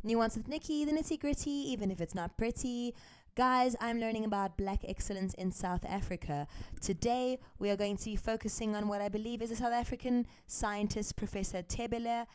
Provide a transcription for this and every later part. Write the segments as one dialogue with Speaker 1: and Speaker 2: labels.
Speaker 1: Nuance with Nikki, the nitty gritty, even if it's not pretty. Guys, I'm learning about Black excellence in South Africa. Today, we are going to be focusing on what I believe is a South African scientist, Professor Tebello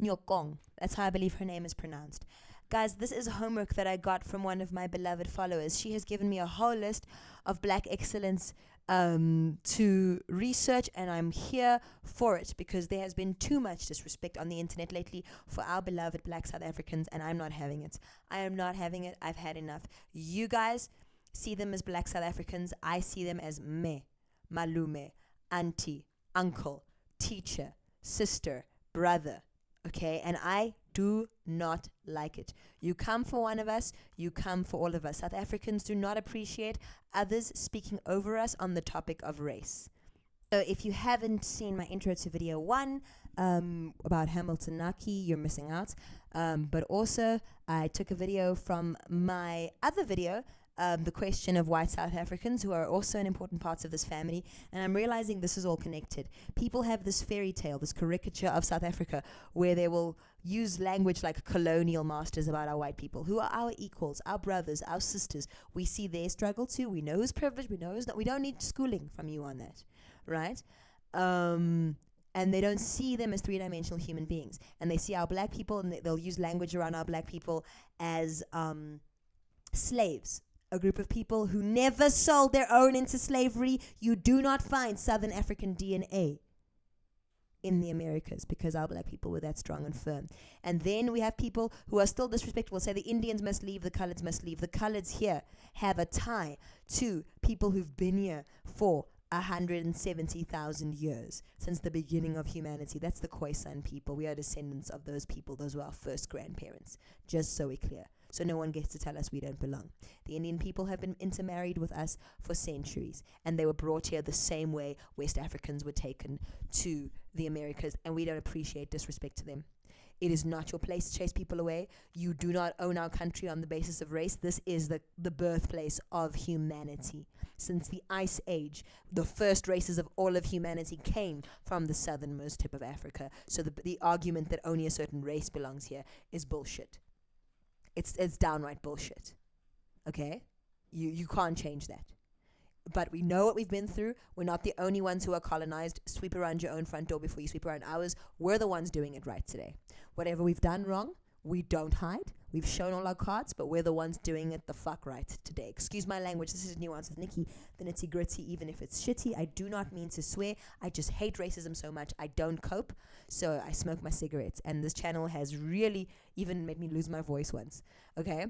Speaker 1: Nyokong. That's how I believe her name is pronounced. Guys, this is homework that I got from one of my beloved followers. She has given me a whole list of Black excellence to research, and I'm here for it because there has been too much disrespect on the internet lately for our beloved Black South Africans, and I'm not having it. I am not having it. I've had enough. You guys see them as Black South Africans. I see them as me, malume, auntie, uncle, teacher, sister, brother. Okay, and I do not like it. You come for one of us, you come for all of us. South Africans do not appreciate others speaking over us on the topic of race. So if you haven't seen my intro to video 1 about Hamilton Naki, you're missing out. But also, I took a video from my other video, the question of white South Africans, who are also an important part of this family, and I'm realizing this is all connected. People have this fairy tale, this caricature of South Africa, where they will use language like colonial masters about our white people, who are our equals, our brothers, our sisters. We see their struggle too. We know who's privileged, we know who's not. We don't need schooling from you on that, right? And they don't see them as three-dimensional human beings. And they see our black people, and they'll use language around our black people as slaves. A group of people who never sold their own into slavery. You do not find Southern African DNA in the Americas because our black people were that strong and firm. And then we have people who are still disrespectful, say the Indians must leave, the coloureds must leave. The coloureds here have a tie to people who've been here for 170,000 years, since the beginning of humanity. That's the Khoisan people. We are descendants of those people. Those were our first grandparents, just so we're clear. So no one gets to tell us we don't belong. The Indian people have been intermarried with us for centuries, and they were brought here the same way West Africans were taken to the Americas, and we don't appreciate disrespect to them. It is not your place to chase people away. You do not own our country on the basis of race. This is the birthplace of humanity. Since the Ice Age, the first races of all of humanity came from the southernmost tip of Africa. So the argument that only a certain race belongs here is bullshit. It's downright bullshit. Okay? You can't change that. But we know what we've been through. We're not the only ones who are colonized. Sweep around your own front door before you sweep around ours. We're the ones doing it right today. Whatever we've done wrong, we don't hide. We've shown all our cards, but we're the ones doing it the fuck right today. Excuse my language. This is Nuance with Nikki, the nitty gritty, even if it's shitty. I do not mean to swear. I just hate racism so much. I don't cope. So I smoke my cigarettes. And this channel has really even made me lose my voice once. Okay?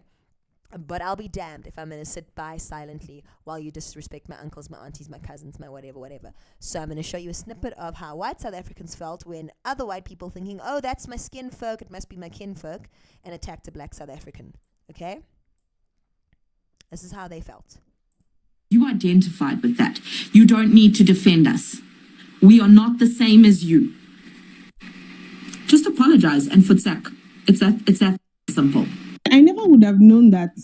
Speaker 1: But I'll be damned if I'm going to sit by silently while you disrespect my uncles, my aunties, my cousins, my whatever. So I'm going to show you a snippet of how white South Africans felt when other white people thinking, oh, that's my skin folk, it must be my kinfolk, and attacked a black South African. Okay? This is how they felt.
Speaker 2: You identified with that. You don't need to defend us. We are not the same as you. Just apologize and futsak. It's that simple.
Speaker 3: I never would have known that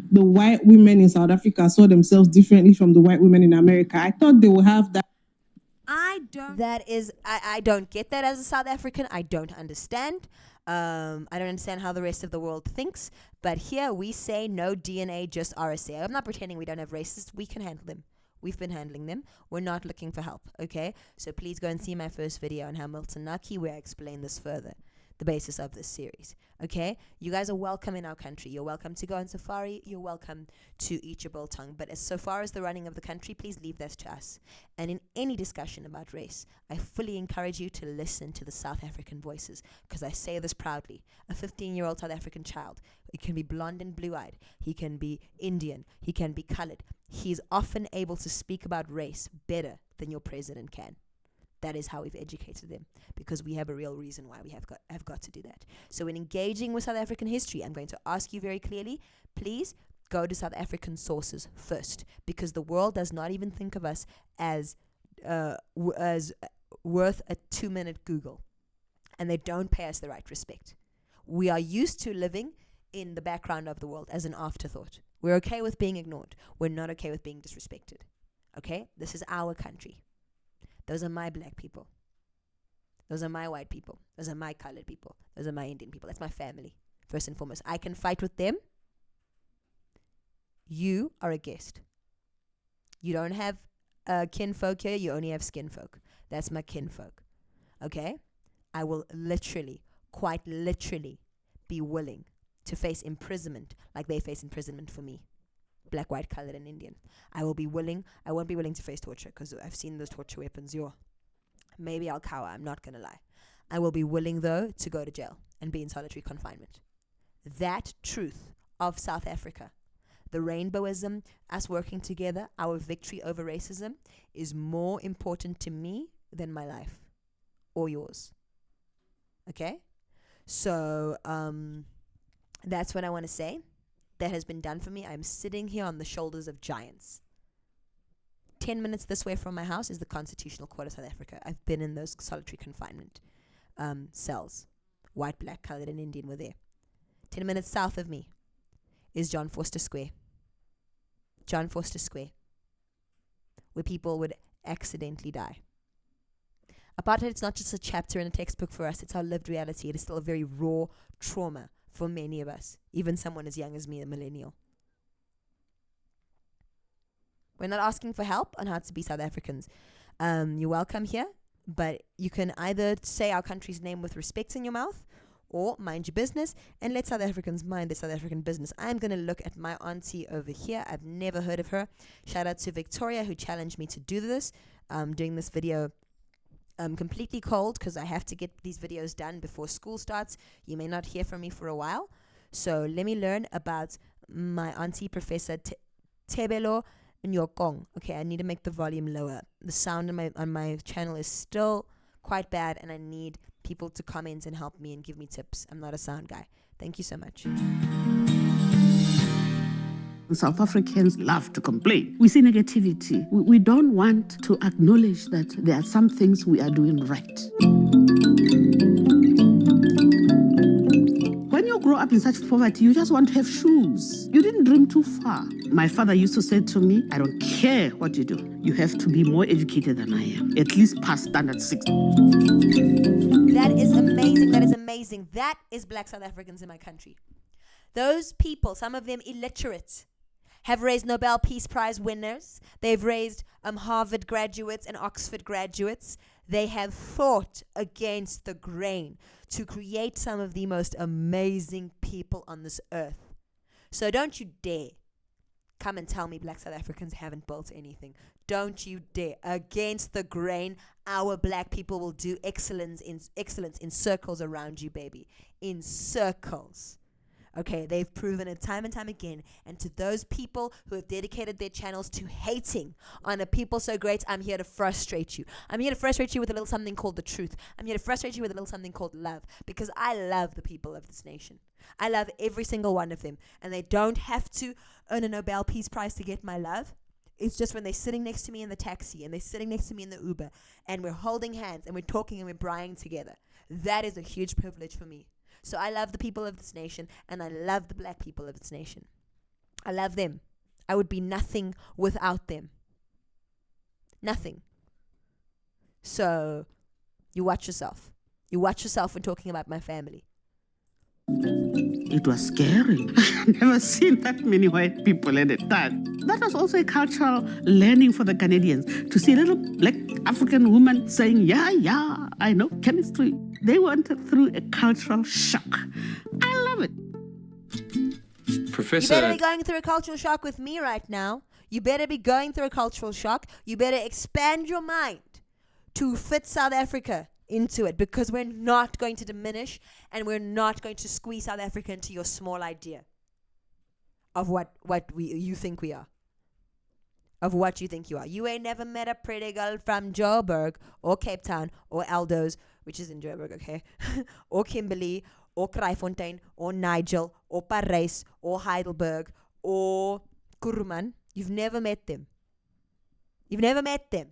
Speaker 3: the white women in South Africa saw themselves differently from the white women in America. I thought they would have that.
Speaker 1: I don't get that as a South African. I don't understand. I don't understand how the rest of the world thinks. But here we say no DNA, just RSA. I'm not pretending we don't have racists. We can handle them. We've been handling them. We're not looking for help. Okay? So please go and see my first video on Hamilton Naki where I explain this further. The basis of this series. Okay? You guys are welcome in our country. You're welcome to go on safari. You're welcome to eat your biltong. But so far as the running of the country, please leave this to us. And in any discussion about race, I fully encourage you to listen to the South African voices, because I say this proudly. A 15-year-old South African child, he can be blonde and blue-eyed. He can be Indian. He can be colored. He's often able to speak about race better than your president can. That is how we've educated them, because we have a real reason why we have got to do that. So in engaging with South African history, I'm going to ask you very clearly, please go to South African sources first, because the world does not even think of us as worth a 2-minute Google, and they don't pay us the right respect. We are used to living in the background of the world as an afterthought. We're okay with being ignored. We're not okay with being disrespected. Okay? This is our country. Those are my black people. Those are my white people. Those are my colored people. Those are my Indian people. That's my family, first and foremost. I can fight with them. You are a guest. You don't have kinfolk here. You only have skinfolk. That's my kinfolk. Okay? I will literally, quite literally, be willing to face imprisonment like they face imprisonment for me. Black, white, colored, and Indian. I won't be willing to face torture because I've seen those torture weapons. Maybe I'll cower. I'm not going to lie. I will be willing, though, to go to jail and be in solitary confinement. That truth of South Africa, the rainbowism, us working together, our victory over racism, is more important to me than my life or yours. Okay? So, that's what I want to say. That has been done for me. I'm sitting here on the shoulders of giants. 10 minutes this way from my house is the Constitutional Court of South Africa. I've been in those solitary confinement cells. White, black, colored, and Indian were there. 10 minutes south of me is John Vorster Square. John Vorster Square, where people would accidentally die. Apartheid, it's not just a chapter in a textbook for us. It's our lived reality. It is still a very raw trauma for many of us, even someone as young as me, a millennial. We're not asking for help on how to be South Africans. You're welcome here, but you can either say our country's name with respect in your mouth or mind your business and let South Africans mind their South African business. I'm going to look at my auntie over here. I've never heard of her. Shout out to Victoria, who challenged me to do this. Doing this video completely cold because I have to get these videos done before school starts. You may not hear from me for a while. So let me learn about my auntie, Professor Tebello Nyokong. Okay, I need to make the volume lower. The sound on my channel is still quite bad, and I need people to comment and help me and give me tips. I'm not a sound guy. Thank you so much.
Speaker 4: South Africans love to complain. We see negativity. We don't want to acknowledge that there are some things we are doing right. When you grow up in such poverty, you just want to have shoes. You didn't dream too far. My father used to say to me, I don't care what you do. You have to be more educated than I am. At least past standard 6.
Speaker 1: That is amazing. That is amazing. That is Black South Africans in my country. Those people, some of them illiterate, have raised Nobel Peace Prize winners. They've raised Harvard graduates and Oxford graduates. They have fought against the grain to create some of the most amazing people on this earth. So don't you dare come and tell me Black South Africans haven't built anything. Don't you dare. Against the grain, our black people will do excellence in circles around you, baby. In circles. Okay, they've proven it time and time again. And to those people who have dedicated their channels to hating on a people so great, I'm here to frustrate you. I'm here to frustrate you with a little something called the truth. I'm here to frustrate you with a little something called love. Because I love the people of this nation. I love every single one of them. And they don't have to earn a Nobel Peace Prize to get my love. It's just when they're sitting next to me in the taxi and they're sitting next to me in the Uber and we're holding hands and we're talking and we're brying together. That is a huge privilege for me. So I love the people of this nation, and I love the black people of this nation. I love them. I would be nothing without them. Nothing. So you watch yourself. You watch yourself when talking about my family.
Speaker 4: It was scary. I've never seen that many white people at a time. That was also a cultural learning for the Canadians, to see a little black African woman saying, yeah, I know chemistry. They went through a cultural shock. I love it.
Speaker 1: Professor, you better be going through a cultural shock with me right now. You better be going through a cultural shock. You better expand your mind to fit South Africa into it, because we're not going to diminish and we're not going to squeeze South Africa into your small idea of what you think we are. Of what you think you are. You ain't never met a pretty girl from Joburg or Cape Town or Eldo's, which is in Joburg, okay? Or Kimberley or Kraaifontein or Nigel or Parys or Heidelberg or Kuruman. You've never met them. You've never met them.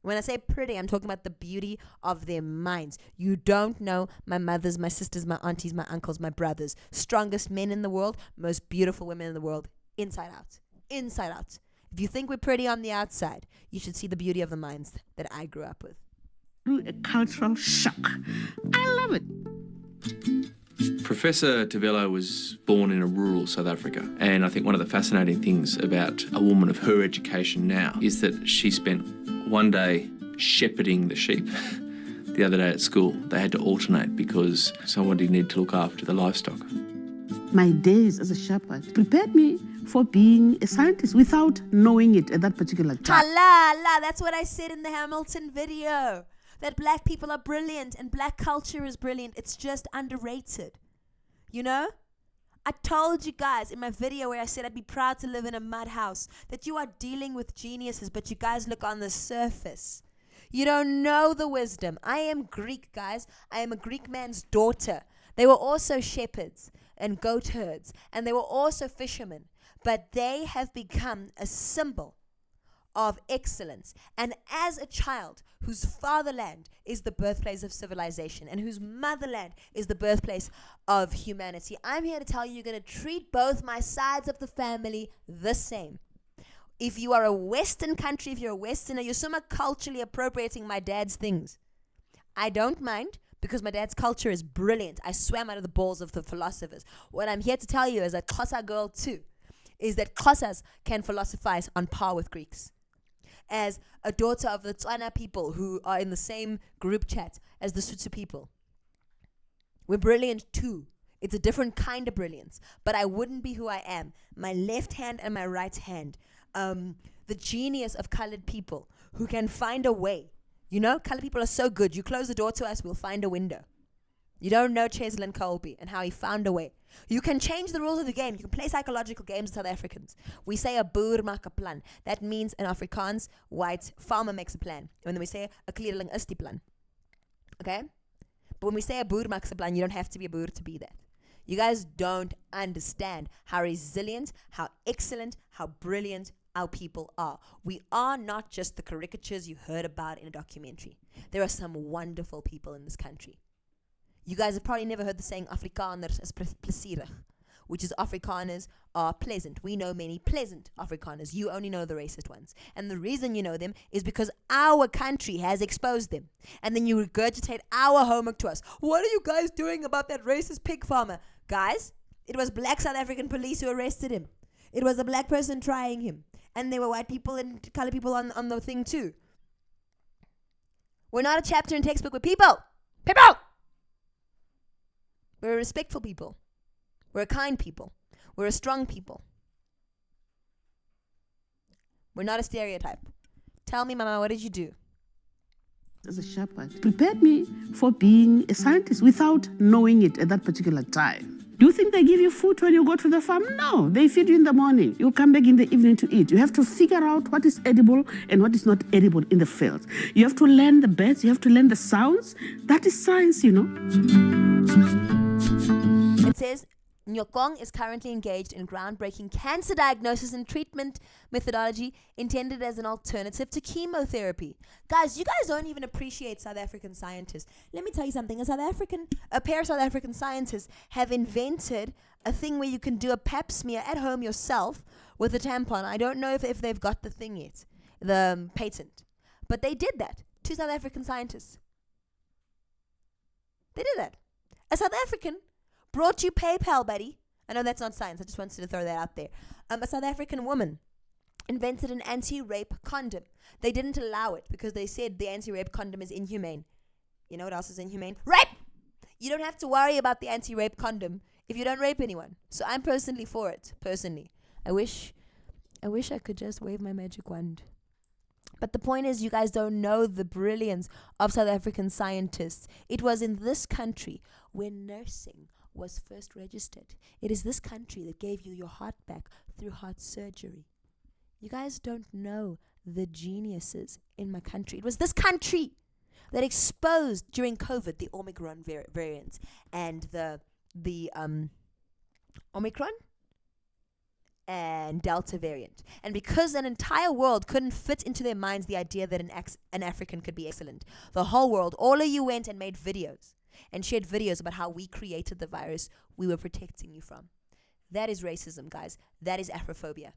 Speaker 1: When I say pretty, I'm talking about the beauty of their minds. You don't know my mothers, my sisters, my aunties, my uncles, my brothers. Strongest men in the world, most beautiful women in the world. Inside out. Inside out. If you think we're pretty on the outside, you should see the beauty of the minds that I grew up with.
Speaker 4: through a cultural shock. I love it.
Speaker 5: Professor Tebello was born in a rural South Africa, and I think one of the fascinating things about a woman of her education now is that she spent one day shepherding the sheep. The other day at school, they had to alternate because somebody needed to look after the livestock.
Speaker 4: My days as a shepherd prepared me for being a scientist without knowing it at that particular time.
Speaker 1: Halala, that's what I said in the Hamilton video. That black people are brilliant and black culture is brilliant. It's just underrated. You know? I told you guys in my video where I said I'd be proud to live in a mud house that you are dealing with geniuses, but you guys look on the surface. You don't know the wisdom. I am Greek, guys. I am a Greek man's daughter. They were also shepherds and goat herds, and they were also fishermen, but they have become a symbol of excellence. And as a child whose fatherland is the birthplace of civilization and whose motherland is the birthplace of humanity, I'm here to tell you, you're going to treat both my sides of the family the same. If you are a Western country, if you're a Westerner, you're somehow culturally appropriating my dad's things. I don't mind, because my dad's culture is brilliant. I swam out of the balls of the philosophers. What I'm here to tell you as a Xhosa girl too, is that Xhosas can philosophize on par with Greeks. As a daughter of the Tswana people who are in the same group chat as the Sotho people, we're brilliant too. It's a different kind of brilliance, but I wouldn't be who I am. My left hand and my right hand. The genius of colored people who can find a way. You know, colored people are so good. You close the door to us, we'll find a window. You don't know Cheslin Colby and how he found a way. You can change the rules of the game. You can play psychological games with South Africans. We say a boer maak 'n plan. That means in Afrikaans, white farmer makes a plan. And when we say a kleerling is die plan. Okay? But when we say a boer maak 'n plan, you don't have to be a boer to be that. You guys don't understand how resilient, how excellent, how brilliant our people are. We are not just the caricatures you heard about in a documentary. There are some wonderful people in this country. You guys have probably never heard the saying Afrikaners is plesierig, which is Afrikaners are pleasant. We know many pleasant Afrikaners. You only know the racist ones. And the reason you know them is because our country has exposed them. And then you regurgitate our homework to us. What are you guys doing about that racist pig farmer? Guys, it was black South African police who arrested him. It was a black person trying him. And there were white people and colored people on the thing too. We're not a chapter in textbook. We're people. People! We're a respectful people. We're a kind people. We're a strong people. We're not a stereotype. Tell me, Mama, what did you do?
Speaker 4: As a shepherd, prepared me for being a scientist without knowing it at that particular time. Do you think they give you food when you go to the farm? No, they feed you in the morning. You come back in the evening to eat. You have to figure out what is edible and what is not edible in the field. You have to learn the birds. You have to learn the sounds. That is science, you know.
Speaker 1: It says, Nyokong is currently engaged in groundbreaking cancer diagnosis and treatment methodology intended as an alternative to chemotherapy. Guys, you guys don't even appreciate South African scientists. Let me tell you something. A pair of South African scientists have invented a thing where you can do a pap smear at home yourself with a tampon. I don't know if they've got the thing yet, the patent. But they did that. 2 South African scientists. They did that. A South African brought you PayPal, buddy. I know that's not science. I just wanted to throw that out there. A South African woman invented an anti-rape condom. They didn't allow it because they said the anti-rape condom is inhumane. You know what else is inhumane? Rape! You don't have to worry about the anti-rape condom if you don't rape anyone. So I'm personally for it. Personally. I wish I could just wave my magic wand. But the point is, you guys don't know the brilliance of South African scientists. It was in this country where nursing was first registered. It is this country that gave you your heart back through heart surgery. You guys don't know the geniuses in my country. It was this country that exposed during COVID the Omicron variant and the Omicron and Delta variant. And because an entire world couldn't fit into their minds the idea that an African could be excellent, the whole world, all of you went and made videos and shared videos about how we created the virus we were protecting you from. That is racism, guys. That is Afrophobia.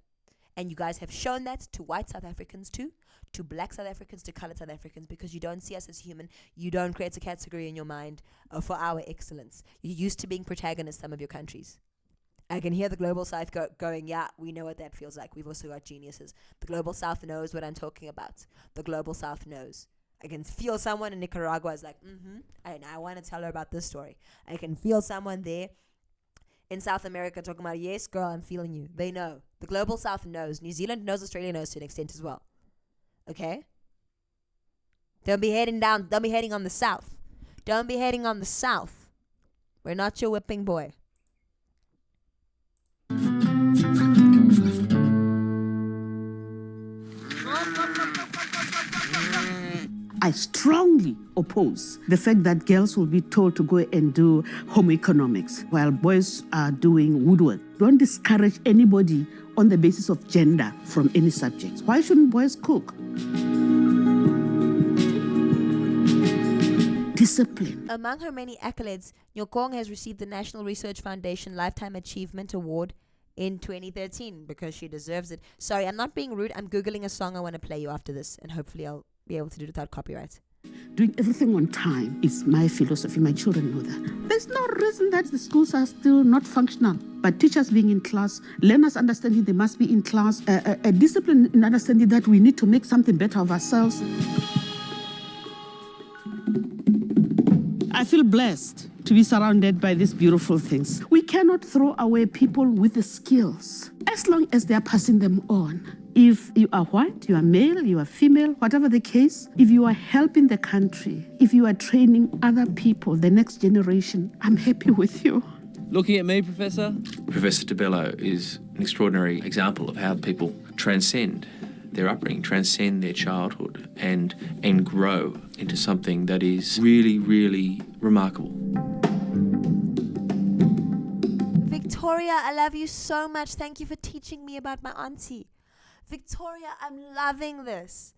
Speaker 1: And you guys have shown that to white South Africans too, to black South Africans, to colored South Africans, because you don't see us as human. You don't create a category in your mind for our excellence. You're used to being protagonists, some of your countries. I can hear the Global South going, yeah, we know what that feels like. We've also got geniuses. The Global South knows what I'm talking about. The Global South knows. I can feel someone in Nicaragua is like, and I want to tell her about this story. I can feel someone there in South America talking about, yes, girl, I'm feeling you. They know. The Global South knows. New Zealand knows. Australia knows to an extent as well. Okay? Don't be heading on the South. Don't be heading on the South. We're not your whipping boy.
Speaker 4: I strongly oppose the fact that girls will be told to go and do home economics while boys are doing woodwork. Don't discourage anybody on the basis of gender from any subjects. Why shouldn't boys cook? Discipline.
Speaker 1: Among her many accolades, Nyokong has received the National Research Foundation Lifetime Achievement Award in 2013 because she deserves it. Sorry, I'm not being rude. I'm Googling a song I want to play you after this, and hopefully I'll be able to do it without copyright.
Speaker 4: Doing everything on time is my philosophy. My children know that. There's no reason that the schools are still not functional. But teachers being in class, learners understanding they must be in class, a discipline in understanding that we need to make something better of ourselves. I feel blessed to be surrounded by these beautiful things. We cannot throw away people with the skills as long as they are passing them on. If you are white, you are male, you are female, whatever the case, if you are helping the country, if you are training other people, the next generation, I'm happy with you.
Speaker 6: Looking at me, Professor?
Speaker 5: Professor Tebello is an extraordinary example of how people transcend their upbringing, transcend their childhood and grow into something that is really, really remarkable.
Speaker 1: Victoria, I love you so much. Thank you for teaching me about my auntie. Victoria, I'm loving this.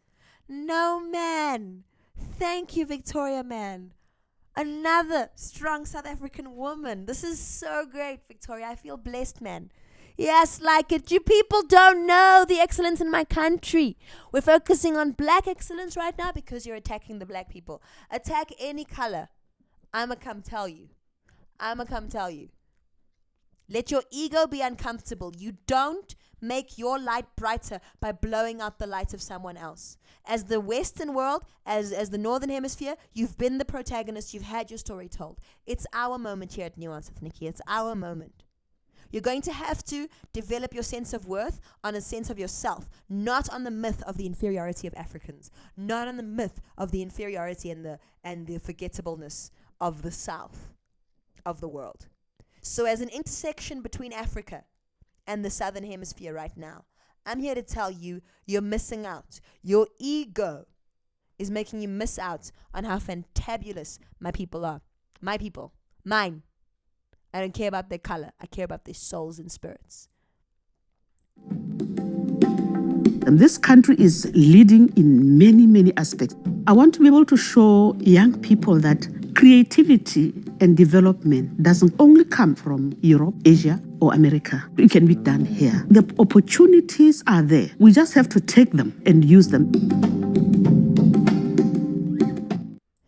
Speaker 1: No, man. Thank you, Victoria, man. Another strong South African woman. This is so great, Victoria. I feel blessed, man. Yes, like it. You people don't know the excellence in my country. We're focusing on black excellence right now because you're attacking the black people. Attack any color. I'ma come tell you. Let your ego be uncomfortable. You don't make your light brighter by blowing out the light of someone else. As the Western world, as the Northern Hemisphere, you've been the protagonist. You've had your story told. It's our moment here at Nuance with Nikki. It's our moment. You're going to have to develop your sense of worth on a sense of yourself, not on the myth of the inferiority of Africans, not on the myth of the inferiority and the forgettableness of the South of the world. So as an intersection between Africa and the Southern Hemisphere right now, I'm here to tell you, you're missing out. Your ego is making you miss out on how fantabulous my people are. My people. Mine. I don't care about their color. I care about their souls and spirits.
Speaker 4: And this country is leading in many, many aspects. I want to be able to show young people that creativity and development doesn't only come from Europe, Asia, or America. It can be done here. The opportunities are there. We just have to take them and use them.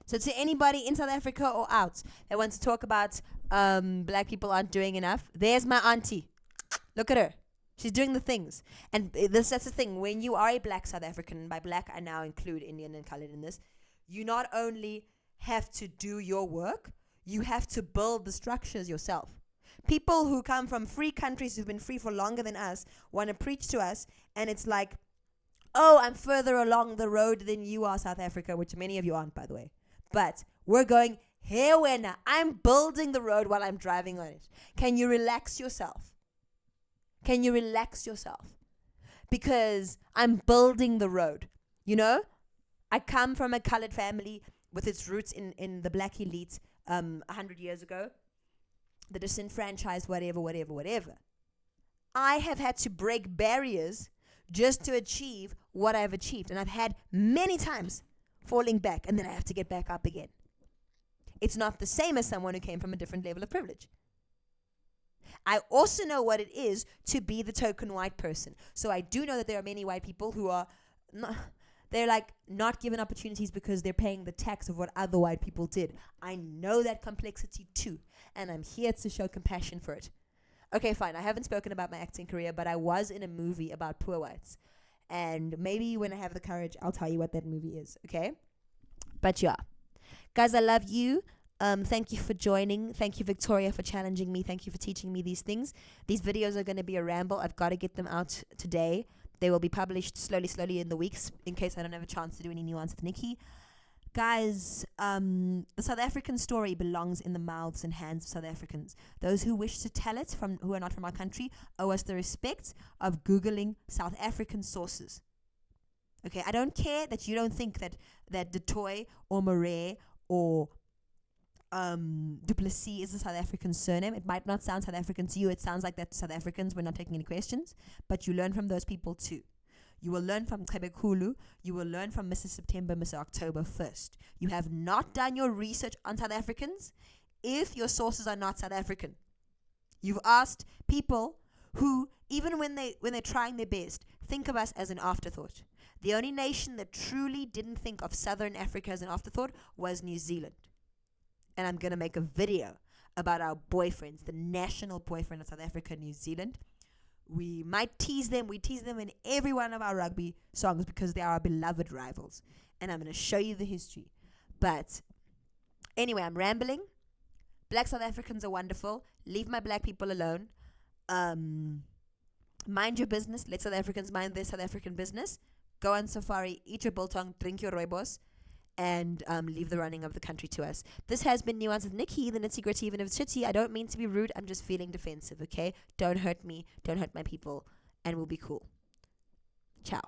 Speaker 1: So to anybody in South Africa or out that wants to talk about black people aren't doing enough, there's my auntie. Look at her. She's doing the things. And that's the thing. When you are a black South African, and by black I now include Indian and colored in this, you not only have to do your work, you have to build the structures yourself. People who come from free countries who've been free for longer than us want to preach to us, and it's like, oh, I'm further along the road than you are, South Africa, which many of you aren't, by the way. But we're going here where now. I'm building the road while I'm driving on it. Can you relax yourself? Can you relax yourself? Because I'm building the road. You know, I come from a colored family with its roots in the black elite 100 years ago, the disenfranchised, whatever. I have had to break barriers just to achieve what I've achieved. And I've had many times falling back, and then I have to get back up again. It's not the same as someone who came from a different level of privilege. I also know what it is to be the token white person. So I do know that there are many white people who are they're like not given opportunities because they're paying the tax of what other white people did. I know that complexity too, and I'm here to show compassion for it. Okay, fine. I haven't spoken about my acting career, but I was in a movie about poor whites. And maybe when I have the courage, I'll tell you what that movie is, okay? But yeah. Guys, I love you. Thank you for joining. Thank you, Victoria, for challenging me. Thank you for teaching me these things. These videos are going to be a ramble. I've got to get them out today. They will be published slowly in the weeks in case I don't have a chance to do any nuance with Nikki. Guys, the South African story belongs in the mouths and hands of South Africans. Those who wish to tell it, who are not from our country, owe us the respect of Googling South African sources. Okay, I don't care that you don't think that Du Toit or Moret or Du Plessis is a South African surname. It might not sound South African to you. It sounds like that South Africans were not taking any questions. But you learn from those people too. You will learn from Tebello. You will learn from Mrs. September, Mr. October 1st. You have not done your research on South Africans if your sources are not South African. You've asked people who, even when they're trying their best, think of us as an afterthought. The only nation that truly didn't think of Southern Africa as an afterthought was New Zealand. And I'm going to make a video about our boyfriends, the national boyfriend of South Africa, New Zealand. We might tease them. We tease them in every one of our rugby songs because they are our beloved rivals. And I'm going to show you the history. But anyway, I'm rambling. Black South Africans are wonderful. Leave my black people alone. Mind your business. Let South Africans mind their South African business. Go on safari, eat your biltong, drink your rooibos, and leave the running of the country to us. This has been Nuance with Nikki, the nitty gritty even of chitty. I don't mean to be rude. I'm just feeling defensive, okay? Don't hurt me. Don't hurt my people. And we'll be cool. Ciao.